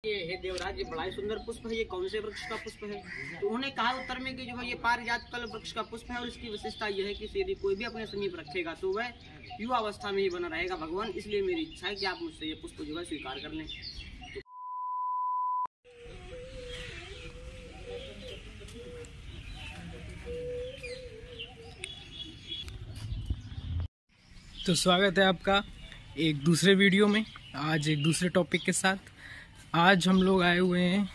हे देवराज, ये बड़ा ही सुंदर पुष्प है, ये कौन से वृक्ष का पुष्प है? तो उन्होंने कहा उत्तर में कि जो है ये पारिजात कल्प वृक्ष का पुष्प है और इसकी विशेषता यह है कि यदि कोई भी अपने समीप रखेगा तो वह युवा अवस्था में ही बना रहेगा भगवान। इसलिए मेरी इच्छा है कि आप मुझसे ये पुष्प जो है स्वीकार कर लें। तो स्वागत है आपका एक दूसरे वीडियो में, आज एक दूसरे टॉपिक के साथ। आज हम लोग आए हुए हैं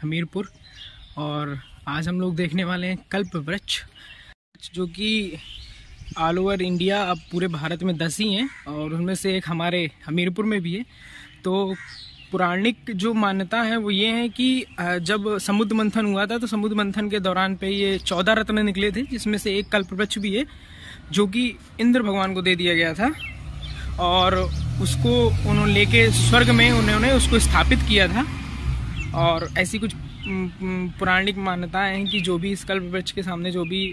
हमीरपुर और आज हम लोग देखने वाले हैं कल्प वृक्ष, जो कि ऑल ओवर इंडिया, अब पूरे भारत में 10 ही हैं और उनमें से एक हमारे हमीरपुर में भी है। तो पौराणिक जो मान्यता है वो ये है कि जब समुद्र मंथन हुआ था तो समुद्र मंथन के दौरान पे ये 14 रत्न निकले थे, जिसमें से एक कल्प वृक्ष भी है जो कि इंद्र भगवान को दे दिया गया था और उसको उन्होंने लेके स्वर्ग में उन्होंने उसको स्थापित किया था। और ऐसी कुछ पौराणिक मान्यताएं हैं कि जो भी इस कल्प वृक्ष के सामने जो भी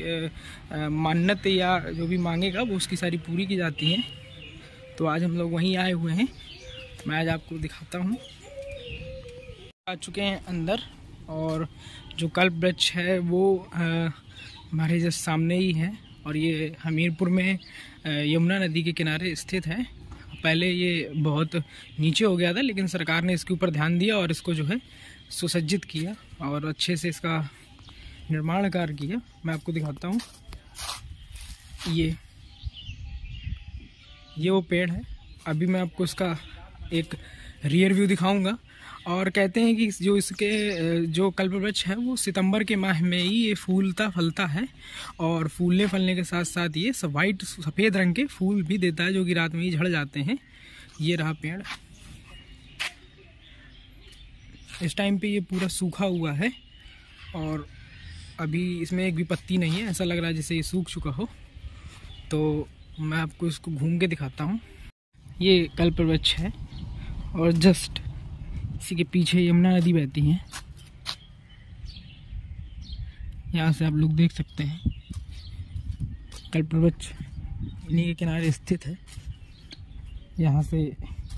मन्नत या जो भी मांगेगा वो उसकी सारी पूरी की जाती हैं। तो आज हम लोग वहीं आए हुए हैं, मैं आज आपको दिखाता हूँ। आ चुके हैं अंदर और जो कल्प वृक्ष है वो हमारे जस्ट सामने ही है और ये हमीरपुर में यमुना नदी के किनारे स्थित है। पहले ये बहुत नीचे हो गया था, लेकिन सरकार ने इसके ऊपर ध्यान दिया और इसको जो है सुसज्जित किया और अच्छे से इसका निर्माण कार्य किया। मैं आपको दिखाता हूँ, ये वो पेड़ है। अभी मैं आपको इसका एक रियर व्यू दिखाऊंगा। और कहते हैं कि जो इसके जो कल्प वृक्ष है वो सितंबर के माह में ही ये फूलता फलता है और फूलने फलने के साथ साथ ये सफ़ेद रंग के फूल भी देता है, जो कि रात में ही झड़ जाते हैं। ये रहा पेड़। इस टाइम पे ये पूरा सूखा हुआ है और अभी इसमें एक भी पत्ती नहीं है, ऐसा लग रहा है जैसे ये सूख चुका हो। तो मैं आपको इसको घूम के दिखाता हूँ। ये कल्प वृक्ष है और जस्ट इसी के पीछे यमुना नदी बहती है। यहाँ से आप लोग देख सकते हैं कल्प वृक्ष इन्हीं के किनारे स्थित है। यहाँ से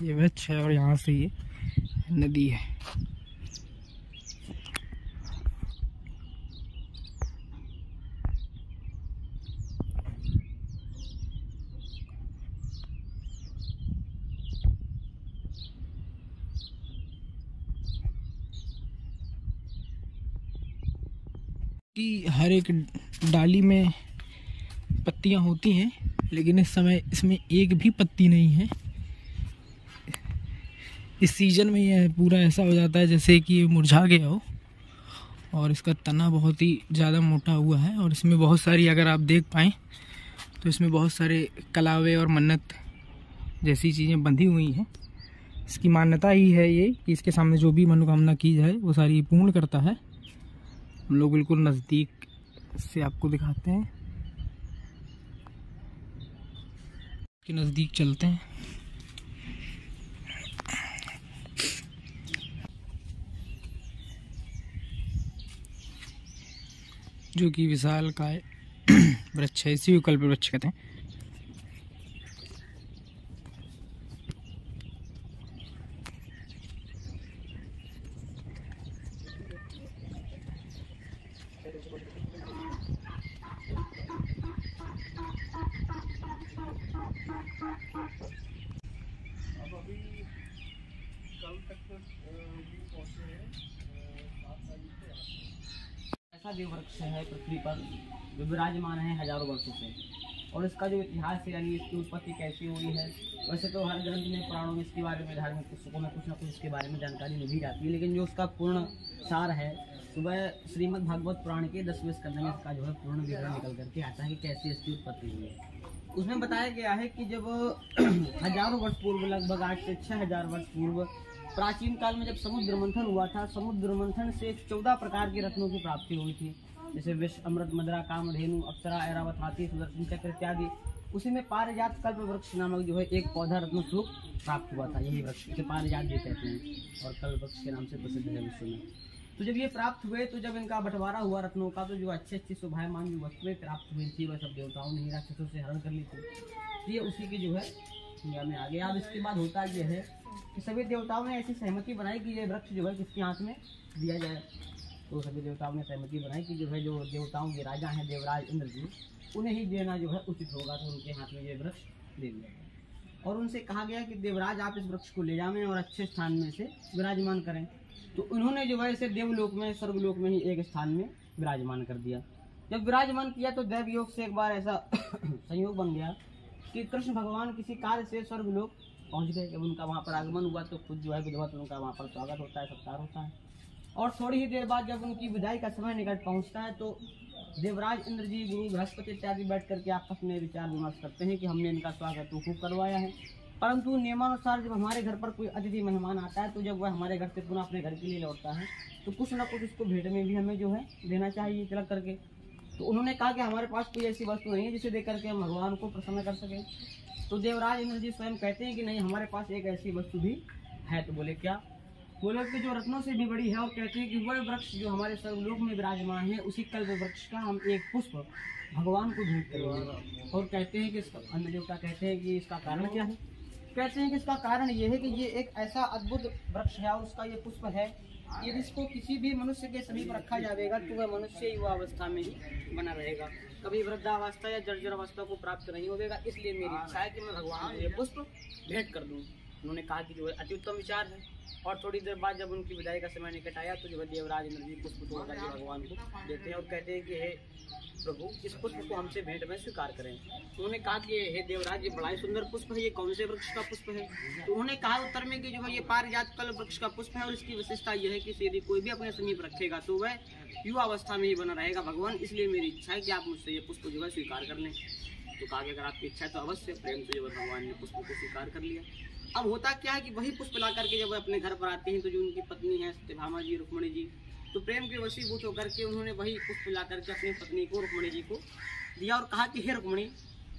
ये वृक्ष है और यहाँ से ये नदी है। कि हर एक डाली में पत्तियां होती हैं, लेकिन इस समय इसमें एक भी पत्ती नहीं है। इस सीजन में यह पूरा ऐसा हो जाता है जैसे कि ये मुरझा गया हो और इसका तना बहुत ही ज़्यादा मोटा हुआ है और इसमें बहुत सारी, अगर आप देख पाएँ तो इसमें बहुत सारे कलावे और मन्नत जैसी चीज़ें बंधी हुई हैं। इसकी मान्यता ही है ये कि इसके सामने जो भी मनोकामना की जाए वो सारी पूर्ण करता है। हम लोग बिल्कुल नज़दीक से आपको दिखाते हैं, कि नज़दीक चलते हैं। जो कि विशालकाय वृक्ष है, इसी को कल्प वृक्ष कहते हैं। ऐसा देव वृक्ष है पृथ्वी पर जो विराजमान है हजारों वर्षों से, और इसका जो इतिहास है यानी इसकी उत्पत्ति कैसी हुई है, वैसे तो हर ग्रंथ में, पुराणों में इसके बारे में, धार्मिक पुस्तकों में कुछ ना कुछ इसके बारे में जानकारी मिल ही जाती है। लेकिन जो उसका पूर्ण सार है तो वह श्रीमद् भागवत पुराण के 10वें स्कंद में इसका जो है पूर्ण विवरण निकल करके आता है कि कैसे इसकी उत्पत्ति हुई है। उसमें बताया गया है कि जब हजारों वर्ष पूर्व, लगभग 8 से 6000 वर्ष पूर्व, प्राचीन काल में जब समुद्र मंथन हुआ था, समुद्र मंथन से 14 प्रकार के रत्नों की प्राप्ति हुई थी, जैसे विष, अमृत, मदरा, कामधेनु, अप्सरा, ऐरावत, हाथी, सुदर्शन चक्र इत्यादि। उसी में पारिजात कल्प वृक्ष नामक जो है एक पौधा रत्न स्वरूप प्राप्त हुआ था। यही वृक्ष इसे पारिजात भी कहते हैं और कल्प वृक्ष के नाम से प्रसिद्ध है विश्व में। तो जब ये प्राप्त हुए तो जब इनका बंटवारा हुआ रत्नों का, तो जो अच्छी शोभायमान जो वस्तुएं प्राप्त हुई थी वह सब देवताओं ने ही राक्षसों से हरण कर ली थी। तो ये उसी की जो है दुनिया में आ गया। अब इसके बाद होता यह है कि सभी देवताओं ने ऐसी सहमति बनाई कि ये वृक्ष जो है किसके हाथ में दिया जाए। तो सभी देवताओं ने सहमति बनाई कि जो है जो देवताओं के राजा हैं देवराज इंद्र जी, उन्हें ही देना जो है उचित होगा। तो उनके हाथ में ये वृक्ष दे दिया गया और उनसे कहा गया कि देवराज आप इस वृक्ष को ले जावें और अच्छे स्थान में से विराजमान करें। तो उन्होंने जो है इसे देवलोक में स्वर्गलोक में ही एक स्थान में विराजमान कर दिया। जब विराजमान किया तो दैव योग से एक बार ऐसा संयोग बन गया कि कृष्ण भगवान किसी कार्य से स्वर्गलोक पहुंच गए। जब उनका वहाँ पर आगमन हुआ तो खुद जो है विधिवत उनका वहाँ पर स्वागत होता है, सत्कार होता है। और थोड़ी ही देर बाद जब उनकी विदाई का समय निकट पहुँचता है तो देवराज इंद्र जी, गुरु बृहस्पति इत्यादि बैठ करके आपस में विचार विमर्श करते हैं कि हमने इनका स्वागत तो खूब करवाया है, परंतु नियमानुसार जब हमारे घर पर कोई अतिथि मेहमान आता है तो जब वह हमारे घर से पुनः अपने घर के लिए लौटता है तो कुछ ना कुछ उसको भेंट में भी हमें जो है देना चाहिए तिलक करके। तो उन्होंने कहा कि हमारे पास कोई ऐसी वस्तु नहीं है जिसे दे करके हम भगवान को प्रसन्न कर सकें। तो देवराज इंद्र जी स्वयं कहते हैं कि नहीं, हमारे पास एक ऐसी वस्तु भी है। तो बोले क्या? बोले कि जो रत्नों से भी बड़ी है, और कहते हैं कि वह वृक्ष जो हमारे सर्वलोक में विराजमान है उसी कल्प वृक्ष का हम एक पुष्प भगवान को भेंट करेंगे। और कहते हैं कि अन्य देवता कहते हैं कि इसका कारण क्या है? कहते हैं कि इसका कारण ये है कि ये एक ऐसा अद्भुत वृक्ष है और उसका ये पुष्प है, यदि इसको किसी भी मनुष्य के समीप रखा जाएगा तो वह मनुष्य युवा अवस्था में ही बना रहेगा, कभी वृद्धावस्था या जर्जर अवस्था को प्राप्त नहीं होगा। इसलिए मेरी इच्छा है कि मैं भगवान को ये पुष्प भेंट कर दूँ। उन्होंने कहा कि जो है अति उत्तम विचार है। और थोड़ी देर बाद जब उनकी विदाई का समय निकट आया तो जो है देवराज इंद्र जी पुष्प तोड़ करके भगवान को देते हैं और कहते हैं कि हे प्रभु, इस पुष्प को हमसे भेंट में स्वीकार करें। उन्होंने कहा कि हे देवराज, ये बड़ा ही सुंदर पुष्प है, ये कौन से वृक्ष का पुष्प है? तो उन्होंने कहा उत्तर में कि जो है ये पारिजात कल्प वृक्ष का पुष्प है और इसकी विशेषता यह है कि यदि कोई भी अपने समीप रखेगा तो वह युवा अवस्था में ही बना रहेगा भगवान। इसलिए मेरी इच्छा है कि आप मुझसे ये पुष्प जो है स्वीकार कर लें। तो कहा कि अगर आपकी इच्छा है तो अवश्य। प्रेम से जो है भगवान ने पुष्प को स्वीकार कर लिया। अब होता क्या है कि वही पुष्प ला करके जब अपने घर पर आते हैं तो जो उनकी पत्नी है सत्यभामा जी, रुक्मणी जी, तो प्रेम के वशीभूत होकर के उन्होंने वही पुष्प ला करके अपनी पत्नी को, रुक्मणी जी को दिया और कहा कि हे रुक्मणी,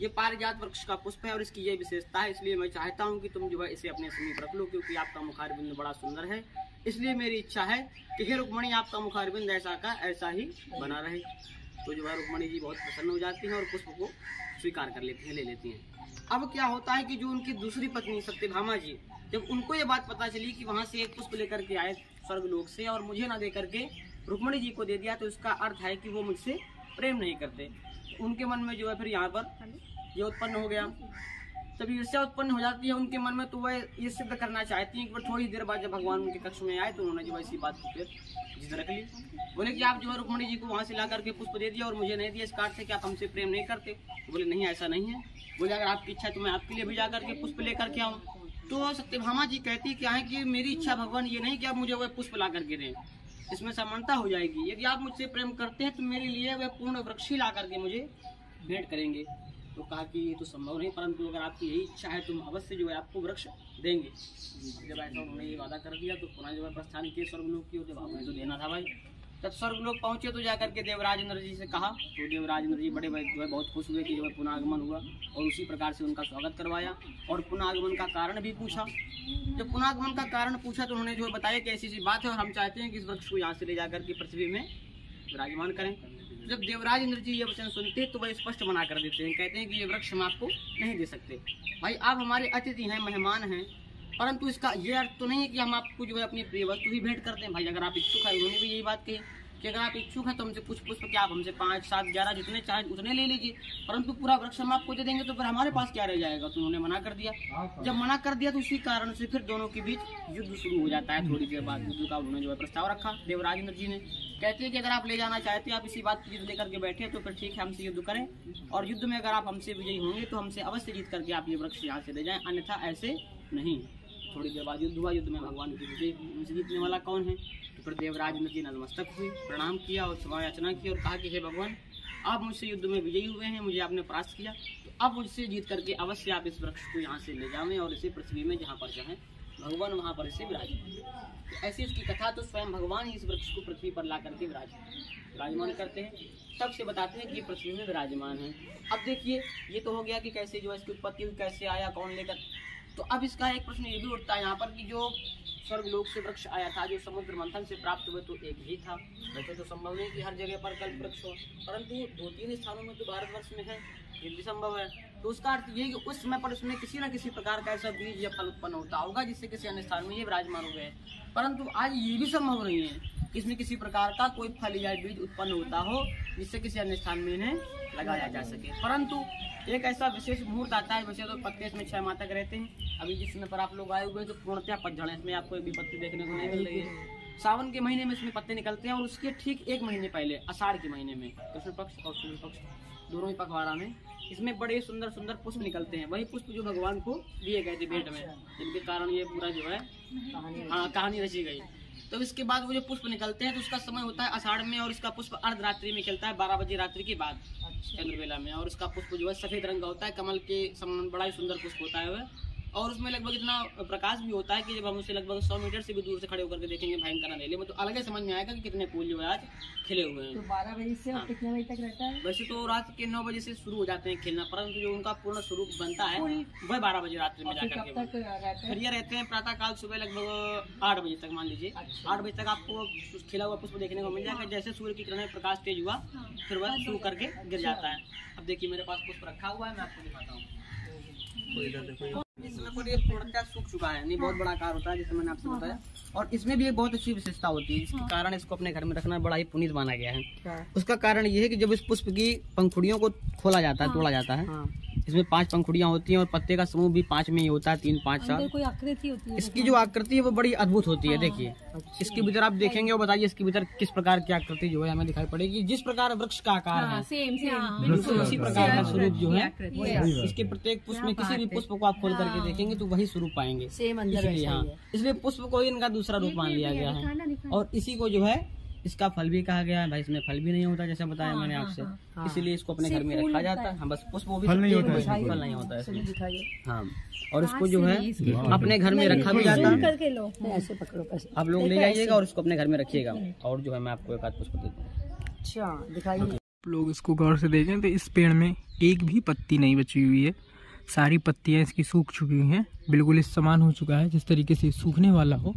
ये पारिजात वृक्ष का पुष्प है और इसकी ये विशेषता है, इसलिए मैं चाहता हूँ कि तुम जो है इसे अपने समीप रख लो, क्योंकि आपका मुखारबिंद बड़ा सुंदर है। इसलिए मेरी इच्छा है कि हे रुक्मणी, आपका मुखारबिंद ऐसा का ऐसा ही बना रहे। तो जो है रुक्मणी जी बहुत प्रसन्न हो जाती हैं और पुष्प को स्वीकार कर लेती हैं, ले लेती हैं। अब क्या होता है कि जो उनकी दूसरी पत्नी सत्यभामा जी, जब उनको ये बात पता चली कि वहाँ से एक पुष्प लेकर के आए स्वर्गलोक से और मुझे ना दे करके रुक्मणी जी को दे दिया, तो इसका अर्थ है कि वो मुझसे प्रेम नहीं करते। उनके मन में जो है फिर यहाँ पर ये उत्पन्न हो गया। तब ईर्ष्या उत्पन्न हो जाती है उनके मन में, तो वह ये सिद्ध करना चाहती हैं कि थोड़ी देर बाद जब भगवान उनके कक्ष में आए तो उन्होंने जो इसी बात को फिर जिद रख ली। बोले कि आप जो है रुक्मणी जी को वहाँ से ला करके पुष्प दे दिया और मुझे नहीं दिया, इस कारण से कि आप हमसे प्रेम नहीं करते। बोले नहीं, ऐसा नहीं है। बोले अगर आपकी इच्छा है तो मैं आपके लिए भी जा करके पुष्प लेकर के आऊँ। तो सत्यभामा जी कहती क्या है कि मेरी इच्छा भगवान ये नहीं कि आप मुझे वह पुष्प ला करके दें, इसमें समानता हो जाएगी। यदि आप मुझसे प्रेम करते हैं तो मेरे लिए वह पूर्ण वृक्ष ही ला करके मुझे भेंट करेंगे। तो कहा कि ये तो संभव नहीं, परंतु अगर आपकी यही इच्छा है तो हम अवश्य जो है आपको वृक्ष देंगे। जब ऐसा उन्होंने ये वादा कर दिया तो पुनः जो है प्रस्थान किए स्वर्गलोक की, तो आपने तो देना था भाई। तब स्वर्गलोक पहुंचे तो जाकर के देवराज इंद्र जी से कहा, तो देवराज इंद्र जी बड़े जो है बहुत खुश हुए कि जो है पुनः आगमन हुआ और उसी प्रकार से उनका स्वागत करवाया और पुनः आगमन का कारण भी पूछा। जब पुनः आगमन का कारण पूछा तो उन्होंने जो है बताया कि ऐसी सी बात है और हम चाहते हैं कि इस वृक्ष को यहाँ से ले जाकर के पृथ्वी में विराजमान करें। जब देवराज इंद्र जी ये वचन सुनते तो वह स्पष्ट मना कर देते हैं, कहते हैं कि ये वृक्ष हम आपको नहीं दे सकते। भाई आप हमारे अतिथि हैं, मेहमान हैं, परंतु इसका ये अर्थ तो नहीं है कि हम आपको जो है अपनी प्रिय वस्तु ही भेंट करते हैं। भाई अगर आप इच्छुक हैं, उन्होंने भी यही बात कही कि अगर आप इच्छुक हैं तो हमसे कुछ पुष्प क्या आप हमसे 5, 7, 11 जितने चाहे उतने ले लीजिए, परंतु पूरा वृक्ष हम आपको दे देंगे तो फिर हमारे पास क्या रह जाएगा। तो उन्होंने मना कर दिया। जब मना कर दिया तो उसी कारण से फिर दोनों के बीच युद्ध शुरू हो जाता है। थोड़ी देर बाद युद्ध का उन्होंने जो है प्रस्ताव रखा देवराज इंद्र जी ने। कहते हैं कि अगर आप ले जाना चाहते हैं, आप इसी बात की जिद लेकर के बैठे तो फिर ठीक है, हमसे युद्ध करें और युद्ध में अगर आप हमसे विजयी होंगे तो हमसे अवश्य जीत करके आप ये वृक्ष यहाँ से ले जाएं, अन्यथा ऐसे नहीं। थोड़ी देर बाद युद्ध हुआ। युद्ध में भगवान की विजय, उनसे जीतने वाला कौन है? तो फिर देवराज इंद्र जी नतमस्तक हुए, प्रणाम किया और क्षमा याचना की और कहा कि हे भगवान, आप मुझसे युद्ध में विजयी हुए हैं, मुझे आपने परास्त किया, तो अब मुझसे जीत करके अवश्य आप इस वृक्ष को यहाँ से ले जाएं और इसे पृथ्वी में जहाँ पर चाहें भगवान वहाँ पर इसे विराजमान। तो ऐसी उसकी कथा, तो स्वयं भगवान ही इस वृक्ष को पृथ्वी पर ला करके विराजमान करते हैं। तब से बताते हैं कि ये पृथ्वी में विराजमान है। अब देखिए, ये तो हो गया कि कैसे जो है इसकी उत्पत्ति हुई, कैसे आया, कौन लेकर। तो अब इसका एक प्रश्न ये भी उठता है यहाँ पर कि जो स्वर्गलोक से वृक्ष आया था, जो समुद्र मंथन से प्राप्त हुए, तो एक ही था। वैसे तो संभव नहीं कि हर जगह पर कल्प वृक्ष हो, परंतु 2-3 स्थानों में तो भारतवर्ष में है, ये भी संभव है। तो उसका अर्थ ये कि उस समय पर उसमें किसी न किसी प्रकार का ऐसा बीज या फल उत्पन्न होता होगा जिससे किसी अन्य स्थान में ये विराजमान हो गए। परंतु आज ये भी संभव नहीं है कि इसमें किसी प्रकार का कोई फल या बीज उत्पन्न होता हो जिससे किसी अन्य स्थान में इन्हें लगाया जा सके। परंतु एक ऐसा विशेष मुहूर्त आता है, वैसे तो पत्ते इसमें 6 माह तक रहते हैं। अभी जिस समय पर आप लोग आए हुए हैं तो पूर्णतः पतझड़ है, इसमें आपको एक भी पत्ती देखने को नहीं मिल रही है। सावन के महीने में इसमें पत्ते निकलते हैं और उसके ठीक 1 महीने पहले आषाढ़ के महीने में कृष्ण पक्ष और शुक्ल पक्ष दोनों ही पखवाड़ा में इसमें बड़े सुंदर सुंदर पुष्प निकलते हैं। वही पुष्प जो भगवान को दिए गए थे भेंट में, जिनके कारण ये पूरा जो है कहानी रची गई। तो इसके बाद वो जो पुष्प निकलते हैं तो उसका समय होता है आषाढ़ में, और इसका पुष्प अर्धरात्रि में खिलता है 12 बजे रात्रि के बाद चंद्रवेला में। और इसका पुष्प जो है सफेद रंग का होता है, कमल के समान बड़ा ही सुंदर पुष्प होता है वह। और उसमें लगभग इतना प्रकाश भी होता है कि जब हम उसे लगभग 100 मीटर से भी दूर से खड़े होकर के देखेंगे भयंकर अंधेरे में तो अलग ही समझ में आएगा कि कितने फूल जो है आज खिले हुए हैं। तो 12 बजे से और कितने बजे तक रहता है? वैसे तो रात के 9 बजे से शुरू हो जाते हैं खिलना, परंतु जो उनका पूर्ण स्वरूप बनता है वह 12 बजे रात्रि में जाकर के फिर ये रहते हैं प्रातः काल सुबह लगभग 8 बजे तक, मान लीजिए 8 बजे तक आपको खिला हुआ पुष्प देखने को मिल जाएगा। जैसे सूर्य की किरणें प्रकाश तेज हुआ फिर वह शुरू करके गिर जाता है। अब देखिए मेरे पास पुष्प रखा हुआ है, मैं आपको दिखाता हूँ। इसमें पर ये पूर्णतः सूख चुका है, नहीं बहुत बड़ा आकार होता है जैसे मैंने आपसे बताया। और इसमें भी एक बहुत अच्छी विशेषता होती है, इसके कारण इसको अपने घर में रखना बड़ा ही पुनीत माना गया है। उसका कारण ये है कि जब इस पुष्प की पंखुड़ियों को खोला जाता है, तोड़ा जाता है, इसमें 5 पंखुड़ियां होती हैं और पत्ते का समूह भी 5 में ही होता है, 3, 5, 7। कोई आकृति होती है? इसकी जो आकृति है वो बड़ी अद्भुत होती है। देखिए इसके भीतर आप देखेंगे और बताइए इसके भीतर किस प्रकार की आकृति जो है हमें दिखाई पड़ेगी। जिस प्रकार वृक्ष का आकार है बिल्कुल उसी प्रकार का स्वरूप जो है इसके प्रत्येक पुष्प में किसी भी पुष्प को आप खोल करके देखेंगे तो वही स्वरूप पाएंगे। इसलिए पुष्प को इनका दूसरा रूप मान लिया गया है। और इसी को जो है इसका फल भी कहा गया है। भाई इसमें फल भी नहीं होता जैसे बताया मैंने आपसे, इसीलिए इसको अपने घर में रखा जाता है। हाँ बस पुष्प वो भी फल नहीं होता है। हाँ और इसको जो है अपने घर में रखा भी जाता है। ऐसे पकड़ो, आप लोग ले जाइएगा और इसको अपने घर में रखिएगा। और जो है मैं आपको एक आध पुष्प देता हूँ। अच्छा दिखाइए। लोग इसको गौर से देखें तो इस पेड़ में एक भी पत्ती नहीं बची हुई है, सारी पत्तियां इसकी सूख चुकी हैं, बिल्कुल इस समान हो चुका है जिस तरीके से सूखने वाला हो।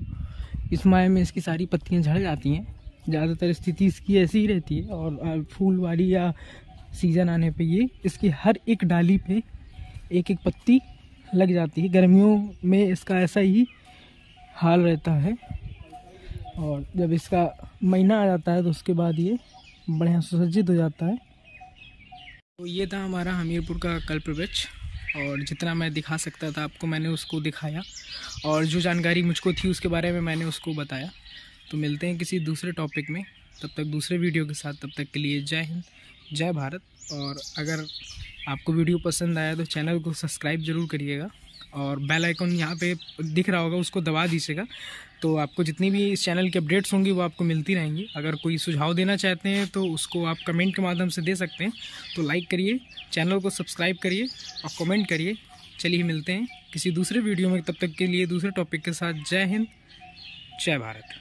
इस माह में इसकी सारी पत्तियां झड़ जाती हैं, ज़्यादातर स्थिति इसकी ऐसी ही रहती है। और फूल वाली या सीज़न आने पे ये इसकी हर एक डाली पे एक एक पत्ती लग जाती है। गर्मियों में इसका ऐसा ही हाल रहता है और जब इसका महीना आ जाता है तो उसके बाद ये बढ़िया सुसज्जित हो जाता है। तो ये था हमारा हमीरपुर का कल्प वृक्ष और जितना मैं दिखा सकता था आपको मैंने उसको दिखाया और जो जानकारी मुझको थी उसके बारे में मैंने उसको बताया। तो मिलते हैं किसी दूसरे टॉपिक में, तब तक दूसरे वीडियो के साथ। तब तक के लिए जय हिंद, जय भारत। और अगर आपको वीडियो पसंद आया तो चैनल को सब्सक्राइब ज़रूर करिएगा और बेल आइकन यहाँ पे दिख रहा होगा उसको दबा दीजिएगा, तो आपको जितनी भी इस चैनल की अपडेट्स होंगी वो आपको मिलती रहेंगी। अगर कोई सुझाव देना चाहते हैं तो उसको आप कमेंट के माध्यम से दे सकते हैं। तो लाइक करिए, चैनल को सब्सक्राइब करिए और कमेंट करिए। चलिए मिलते हैं किसी दूसरे वीडियो में, तब तक के लिए दूसरे टॉपिक के साथ। जय हिंद, जय भारत।